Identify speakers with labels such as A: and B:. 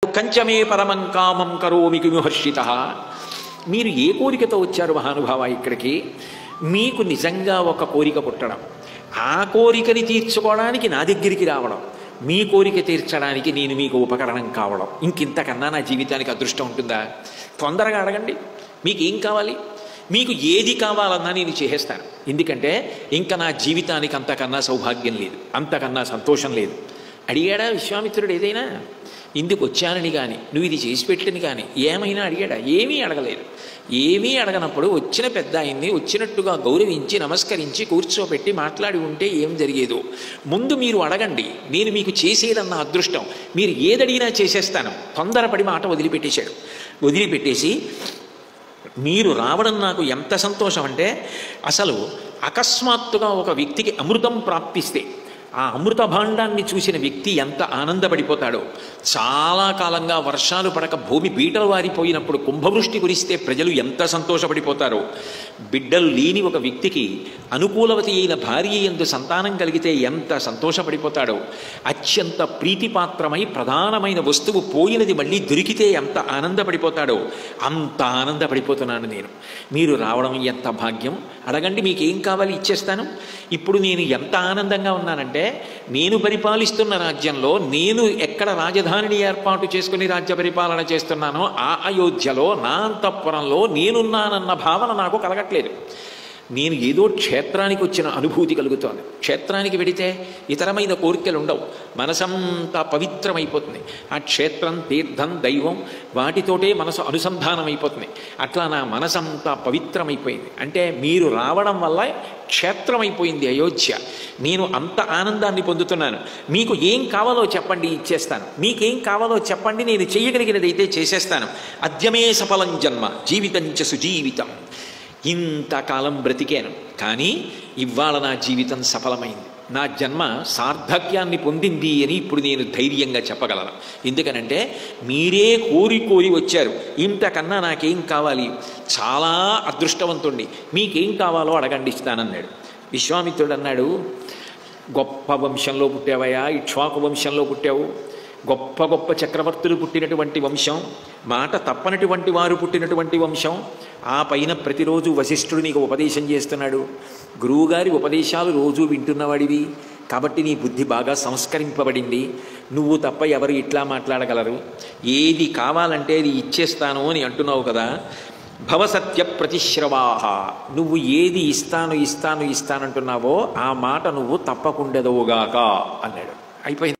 A: కంచమే పరమం కామం కరోమి కిముహర్షిత. మీరు ఏ కోరికతో వచ్చారు మహానుభావ ఇక్కడికి? మీకు నిజంగా ఒక కోరిక పుట్టడం, ఆ కోరికని తీర్చుకోవడానికి నా దగ్గరికి రావడం, మీ కోరిక తీర్చడానికి నేను మీకు ఉపకరణం కావడం, ఇంకింతకన్నా నా జీవితానికి అదృష్టం ఉంటుందా? తొందరగా అడగండి, మీకు ఏం కావాలి? మీకు ఏది కావాలన్నా నేను చేసేస్తాను. ఎందుకంటే ఇంకా నా జీవితానికి అంతకన్నా సౌభాగ్యం లేదు, అంతకన్నా సంతోషం లేదు. అడిగాడా విశ్వామిత్రుడు ఏదైనా? ఇందుకు వచ్చానని కానీ, నువ్వు ఇది చేసి పెట్టని కానీ ఏమైనా అడిగాడా? ఏమీ అడగలేదు. ఏమీ అడగనప్పుడు వచ్చిన పెద్ద ఆయన్ని వచ్చినట్టుగా గౌరవించి నమస్కరించి కూర్చోబెట్టి మాట్లాడి ఉంటే ఏం జరిగేదో. ముందు మీరు అడగండి, నేను మీకు చేసేదన్న అదృష్టం. మీరు ఏదడిగినా చేసేస్తాను. తొందరపడి మాట వదిలిపెట్టేసి మీరు రావడం నాకు ఎంత సంతోషం అంటే, అసలు అకస్మాత్తుగా ఒక వ్యక్తికి అమృతం ప్రాప్తిస్తే ఆ అమృత భాండాన్ని చూసిన వ్యక్తి ఎంత ఆనందపడిపోతాడో. చాలా కాలంగా వర్షాలు పడక భూమి బీటలు వారిపోయినప్పుడు కుంభవృష్టి కురిస్తే ప్రజలు ఎంత సంతోషపడిపోతారో. బిడ్డలు లేని ఒక వ్యక్తికి అనుకూలవతి అయిన భార్య యందు సంతానం కలిగితే ఎంత సంతోషపడిపోతాడో. అత్యంత ప్రీతిపాత్రమై ప్రధానమైన వస్తువు పోయినది మళ్ళీ దొరికితే ఎంత ఆనందపడిపోతాడో అంత ఆనందపడిపోతున్నాను నేను. మీరు రావడం ఎంత భాగ్యం. అడగండి, మీకేం కావాలి ఇచ్చేస్తాను. ఇప్పుడు నేను ఎంత ఆనందంగా ఉన్నానంటే, నేను పరిపాలిస్తున్న రాజ్యంలో, నేను ఎక్కడ రాజధానిని ఏర్పాటు చేసుకుని రాజ్య పరిపాలన చేస్తున్నానో ఆ అయోధ్యలో, నా అంతఃపురంలో నేనున్నానన్న భావన నాకు కలగట్లేదు. నేను ఏదో క్షేత్రానికి వచ్చిన అనుభూతి కలుగుతోంది. క్షేత్రానికి వెడితే ఇతరమైన కోరికలు ఉండవు, మనసంతా పవిత్రమైపోతుంది. ఆ క్షేత్రం, తీర్థం, దైవం వాటితోటే మనసు అనుసంధానం అయిపోతుంది. అట్లా నా మనసంతా పవిత్రమైపోయింది. అంటే మీరు రావడం వల్ల క్షేత్రమైపోయింది అయోధ్య. నేను అంత ఆనందాన్ని పొందుతున్నాను. మీకు ఏం కావాలో చెప్పండి, ఇచ్చేస్తాను. మీకేం కావాలో చెప్పండి, నేను చేయగలిగినదైతే చేసేస్తాను. అద్యమే సఫలం జన్మ జీవితంచ సుజీవితం. ఇంతకాలం బ్రతికాను, కానీ ఇవాళ నా జీవితం సఫలమైంది, నా జన్మ సార్థక్యాన్ని పొందింది అని ఇప్పుడు నేను ధైర్యంగా చెప్పగలను. ఎందుకనంటే మీరే కోరి వచ్చారు. ఇంతకన్నా నాకేం కావాలి? చాలా అదృష్టవంతుణ్ణి, మీకేం కావాలో అడగండి, ఇస్తానన్నాడు. విశ్వామిత్రుడు అన్నాడు, గొప్ప వంశంలో పుట్టావయ్యా, ఇక్ష్వాకు వంశంలో పుట్టావు. గొప్ప గొప్ప చక్రవర్తులు పుట్టినటువంటి వంశం, మాట తప్పనటువంటి వారు పుట్టినటువంటి వంశం. ఆ పైన ప్రతిరోజు వశిష్ఠుడు నీకు ఉపదేశం చేస్తున్నాడు. గురువుగారి ఉపదేశాలు రోజు వింటున్నవాడివి కాబట్టి నీ బుద్ధి బాగా సంస్కరింపబడింది. నువ్వు తప్ప ఎవరు ఇట్లా మాట్లాడగలరు? ఏది కావాలంటే అది ఇచ్చేస్తాను అని అంటున్నావు కదా. భవసత్య ప్రతిశ్రవాహ, నువ్వు ఏది ఇస్తాను అంటున్నావో ఆ మాట నువ్వు తప్పకుండదవుగాక అన్నాడు. అయిపోయింది.